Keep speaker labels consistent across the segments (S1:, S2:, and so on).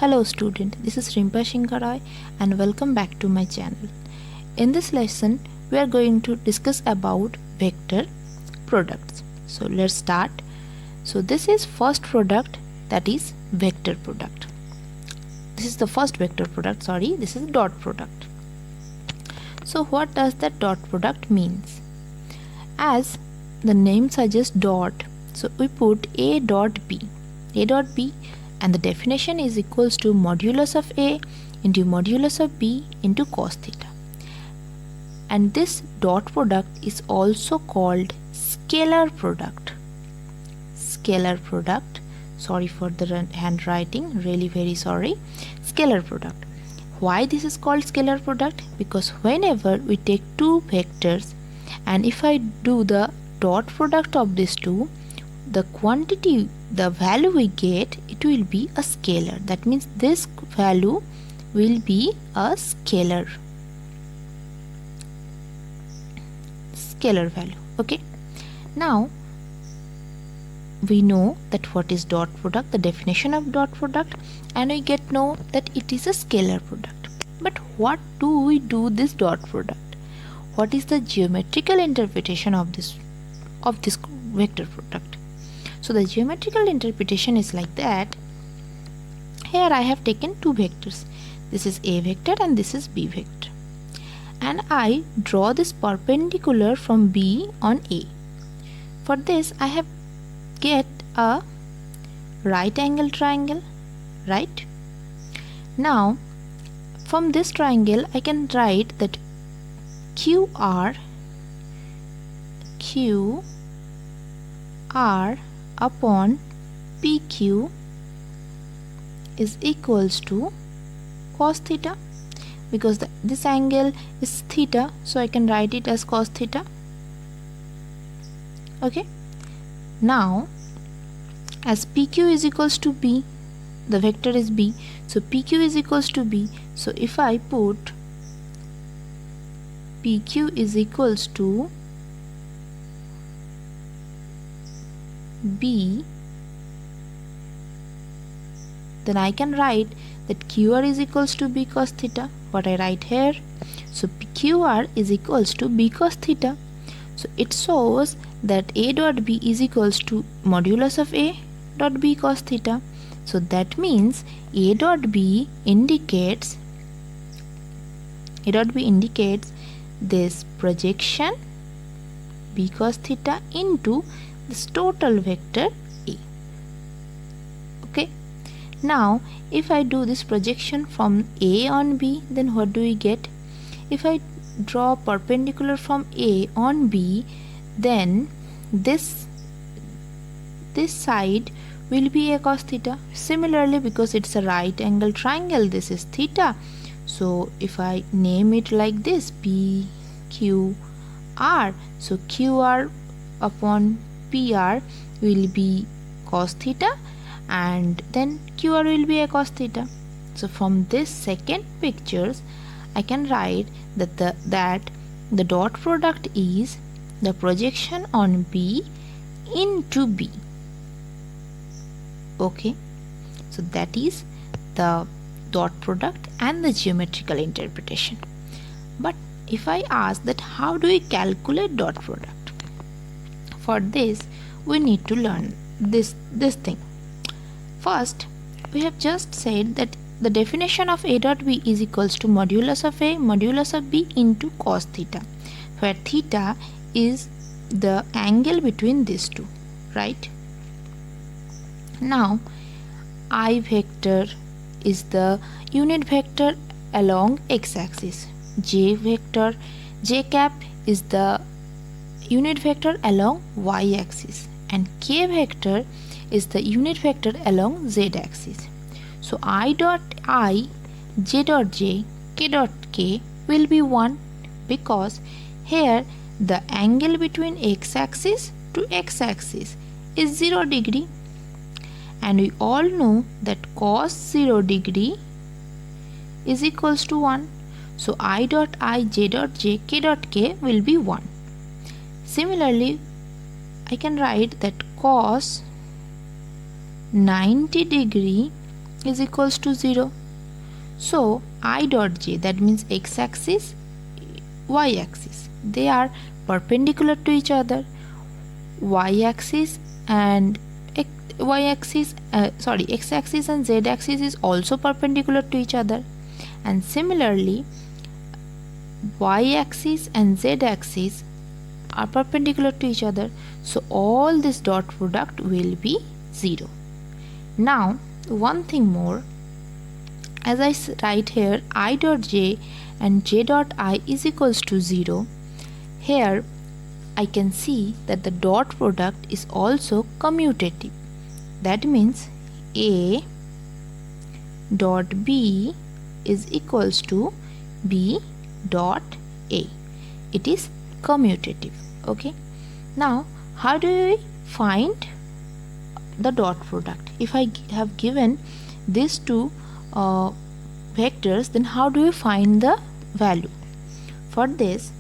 S1: Hello student, this is RIMPA SINGHA and welcome back to my channel. In this lesson, we are going to discuss about vector products. So let's start. So this is first product, that is vector product. This is the first vector product, this is dot product. So what does that dot product means? As the name suggests dot, so we put a dot b, and the definition is equals to modulus of a into modulus of b into cos theta. And this dot product is also called scalar product. Sorry for the handwriting, really very sorry. Scalar product. Why this is called scalar product? Because whenever we take two vectors and if I do the dot product of these two, the quantity, the value we get, it will be a scalar. That means this value will be a scalar value. Okay, now we know that what is dot product, the definition of dot product, and we get know that it is a scalar product. But what do we do this dot product? What is the geometrical interpretation of this vector product? So the geometrical interpretation is like that. Here I have taken two vectors. This is a vector and this is b vector. And I draw this perpendicular from b on a. For this I have get a right angle triangle, right? Now from this triangle I can write that QR upon PQ is equals to cos theta, because this angle is theta, so I can write it as cos theta. Okay, now as PQ is equals to B, the vector is B, so PQ is equals to B. So if I put PQ is equals to B, then I can write that QR is equals to B cos theta. What I write here, so QR is equals to B cos theta. So it shows that A dot B is equals to modulus of A dot B cos theta. So that means A dot B indicates this projection B cos theta into this total vector A. Okay, now if I do this projection from A on B, then what do we get? If I draw perpendicular from A on B, then this side will be a cos theta. Similarly, because it's a right angle triangle, this is theta. So if I name it like this, P Q R, so QR upon PR will be cos theta and then QR will be a cos theta. So from this second pictures I can write that the dot product is the projection on B into B. Okay, so that is the dot product and the geometrical interpretation. But if I ask that how do we calculate dot product? For this we need to learn this thing. First, we have just said that the definition of A dot B is equals to modulus of A modulus of B into cos theta, where theta is the angle between these two, right? Now I vector is the unit vector along x-axis, j cap is the unit vector along y-axis, and k vector is the unit vector along z-axis. So I dot I, j dot j, k dot k will be 1, because here the angle between x-axis to x-axis is 0 degree, and we all know that cos 0 degree is equals to 1. So I dot I, j dot j, k dot k will be 1. Similarly, I can write that cos 90 degree is equals to 0. So I dot j, that means x-axis, y-axis, they are perpendicular to each other. Y-axis and x-axis and z-axis is also perpendicular to each other, and similarly y-axis and z-axis are perpendicular to each other, so all this dot product will be 0. Now one thing more, as I write here I dot j and j dot I is equals to 0, here I can see that the dot product is also commutative. That means A dot B is equals to B dot A. It is commutative. Okay. Now how do we find the dot product? If I have given these two vectors, then how do we find the value? For this,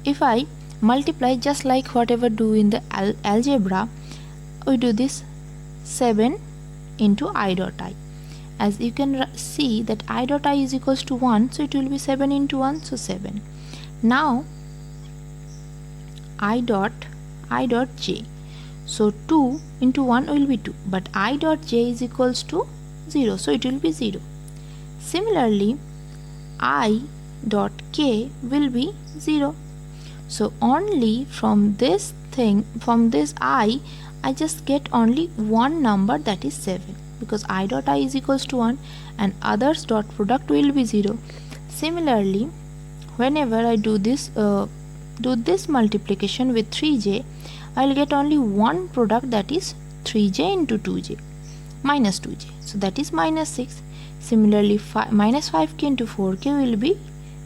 S1: if I multiply just like whatever do in the algebra, we do this 7 into I dot I. As you can see that I dot I is equals to 1, so it will be 7 into 1, so 7. Now I dot j, so 2 into 1 will be 2, but I dot j is equals to 0, so it will be 0. Similarly I dot k will be 0. So only from this I just get only one number, that is 7, because I dot I is equals to 1 and others dot product will be 0. Similarly, whenever I do this multiplication with 3j, I will get only one product, that is 3j into 2j, minus 2j, so that is minus 6. Similarly, minus 5k into 4k will be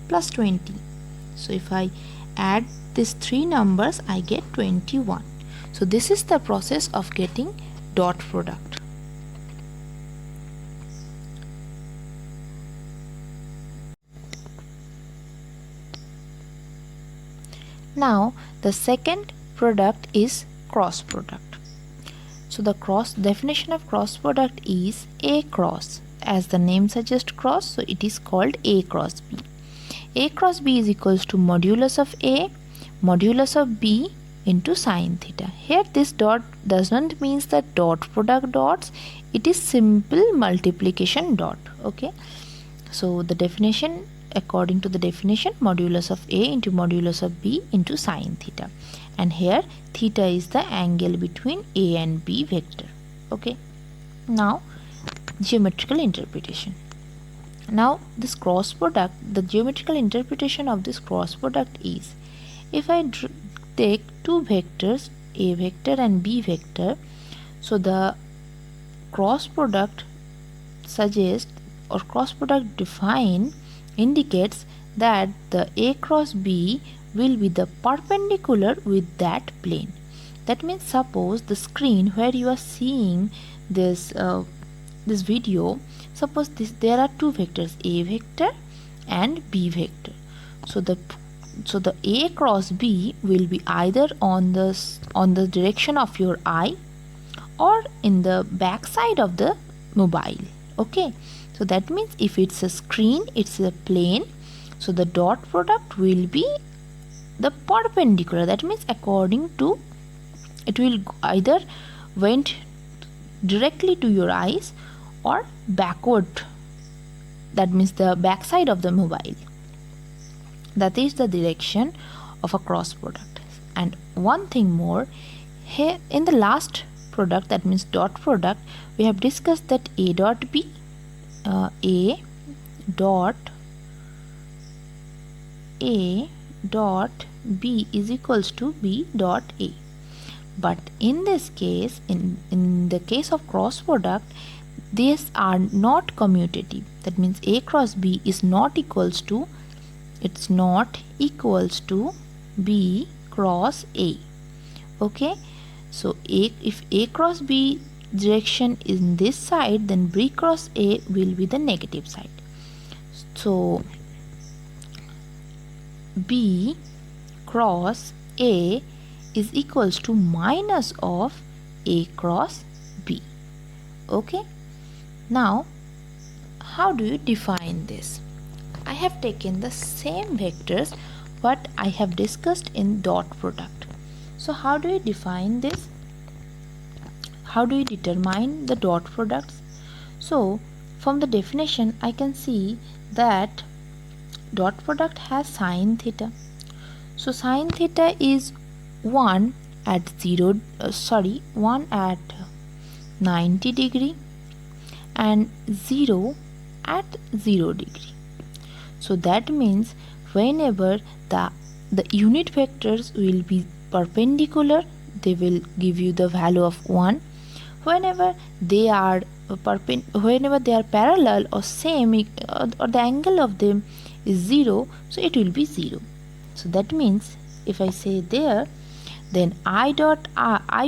S1: plus 20. So if I add these three numbers, I get 21. So this is the process of getting dot product. Now the second product is cross product. So the definition of cross product is A cross. As the name suggests cross, so it is called A cross B. A cross B is equals to modulus of A modulus of B into sine theta. Here this dot does not means that dot product dots, it is simple multiplication dot. Okay, so the definition, according to the definition, modulus of A into modulus of B into sine theta, and here theta is the angle between A and B vector. Okay, now geometrical interpretation. Now this cross product, the geometrical interpretation of this cross product is, if I take two vectors, A vector and B vector, so the cross product suggests, or cross product define indicates that the A cross B will be the perpendicular with that plane. That means suppose the screen where you are seeing this this video, suppose there are two vectors, A vector and B vector. So the A cross B will be either on the direction of your eye or in the back side of the mobile. Okay, so that means if it's a screen, it's a plane, so the dot product will be the perpendicular. That means according to, it will either went directly to your eyes or backward, that means the back side of the mobile. That is the direction of a cross product. And one thing more, here in the last product, that means dot product, we have discussed that A dot B A dot B is equals to B dot A. But in this case, in the case of cross product, these are not commutative. That means A cross B is not equals to, it's not equals to B cross A. Okay, so if A cross B direction is in this side, then B cross A will be the negative side. So B cross A is equals to minus of A cross B. Okay, now how do you define this? I have taken the same vectors what I have discussed in dot product. So how do you define this? How do you determine the dot products? So from the definition I can see that dot product has sine theta. So sine theta is 1 at 1 at 90 degree and 0 at 0 degree. So that means whenever the unit vectors will be perpendicular, they will give you the value of 1. Whenever they are parallel or same or the angle of them is 0, so it will be 0. So that means if I say there, then I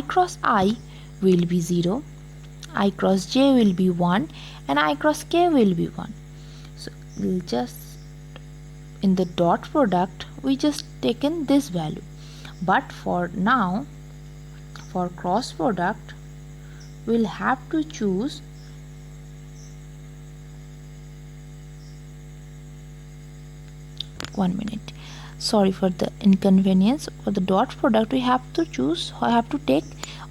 S1: cross I will be 0, I cross j will be 1, and I cross k will be 1. So we'll just in the dot product we just taken this value, but for now for cross product we'll have to choose one minute. Sorry for the inconvenience. For the dot product we have to take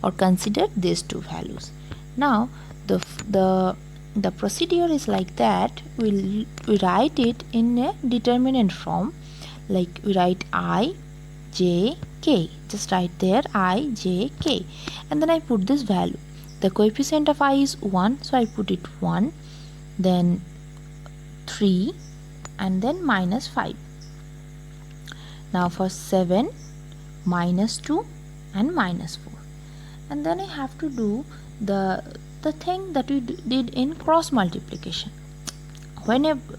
S1: or consider these two values. Now the procedure is like that. We write it in a determinant form, like we write I, j, k. Just write there I, j, k, and then I put this value. The coefficient of I is 1, so I put it 1, then 3, and then minus 5. Now for 7, minus 2 and minus 4. And then I have to do the thing that we did in cross multiplication.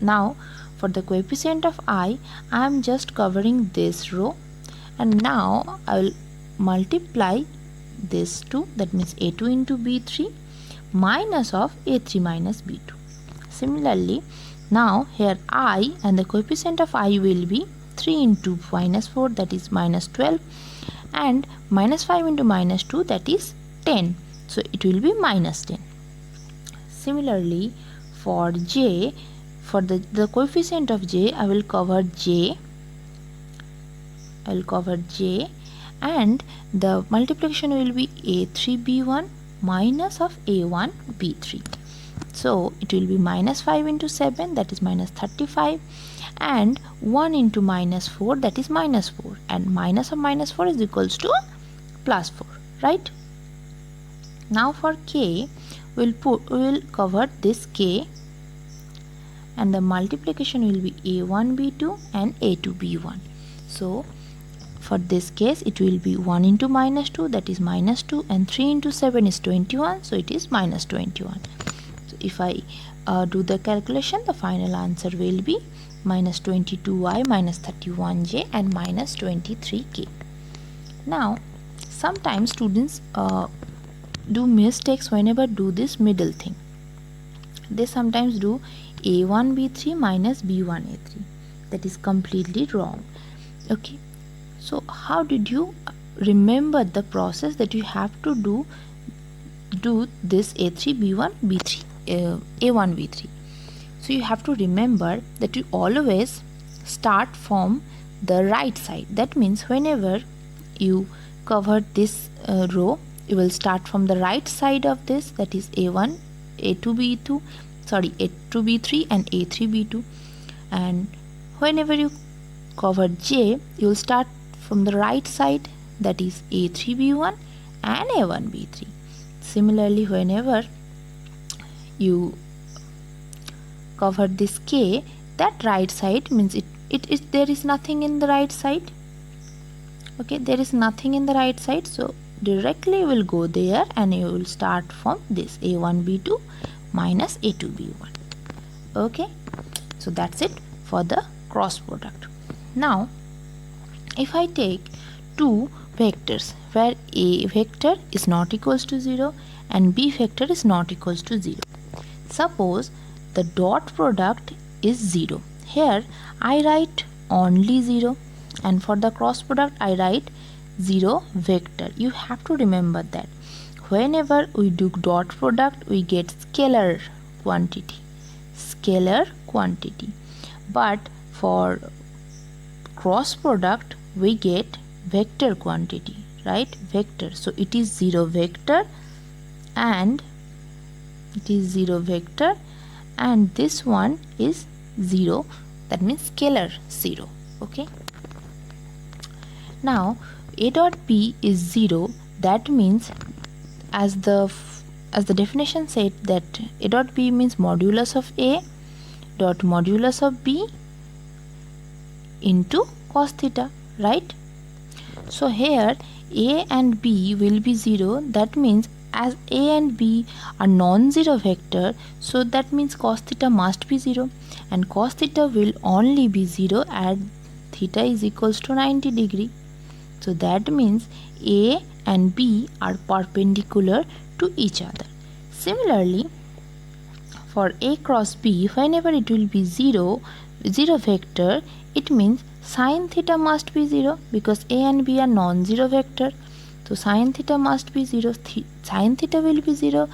S1: Now for the coefficient of I am just covering this row, and now I will multiply this 2, that means a2 into b3 minus of a3 minus b2. Similarly, now here I and the coefficient of I will be 3 into minus 4, that is minus 12, and minus 5 into minus 2, that is 10. So it will be minus 10. Similarly, for j, for the coefficient of j, I will cover j. And the multiplication will be a3b1 minus of a1b3. So it will be minus 5 into 7, that is minus 35, and 1 into minus 4, that is minus 4, and minus of minus 4 is equals to plus 4, right? Now for k, we will cover this k, and the multiplication will be a1b2 and a2b1. So for this case it will be 1 into minus 2, that is minus 2, and 3 into 7 is 21, so it is minus 21. So if I do the calculation, the final answer will be minus 22y minus 31j and minus 23k. Now sometimes students do mistakes whenever do this middle thing. They sometimes do a1b3 minus b1a3. That is completely wrong. Okay, so how did you remember the process that you have to do this a3 b1 b3 a1 b3? So you have to remember that you always start from the right side. That means whenever you cover this row, you will start from the right side of this, that is a1 a2 b3 and a3 b2. And whenever you cover j, you will start from the right side, that is a3 b1 and a1 b3. Similarly, whenever you cover this k, that right side means there is nothing in the right side. Okay, there is nothing in the right side, so directly you will go there and you will start from this a1 b2 minus a2 b1. Okay, so that's it for the cross product. Now if I take two vectors where a vector is not equals to 0 and b vector is not equals to 0, suppose the dot product is 0. Here I write only 0, and for the cross product I write 0 vector. You have to remember that whenever we do dot product, we get scalar quantity. But for cross product, we get vector quantity, right? Vector. So it is 0 vector and this one is 0, that means scalar 0. Okay, now a dot b is 0, that means as the definition said that a dot b means modulus of a dot modulus of b into cos theta, right? So here a and b will be 0, that means as a and b are non-zero vector, so that means cos theta must be 0, and cos theta will only be 0 at theta is equals to 90 degree. So that means a and b are perpendicular to each other. Similarly, for a cross b, whenever it will be 0 vector, it means sin theta must be 0 because a and b are non-zero vector. So sin theta must be 0. Sin theta will be 0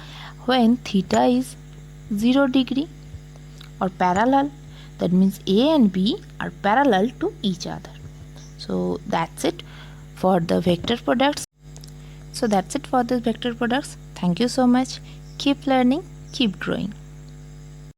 S1: when theta is 0 degree or parallel. That means a and b are parallel to each other. So that's it for the vector products. Thank you so much. Keep learning, keep growing.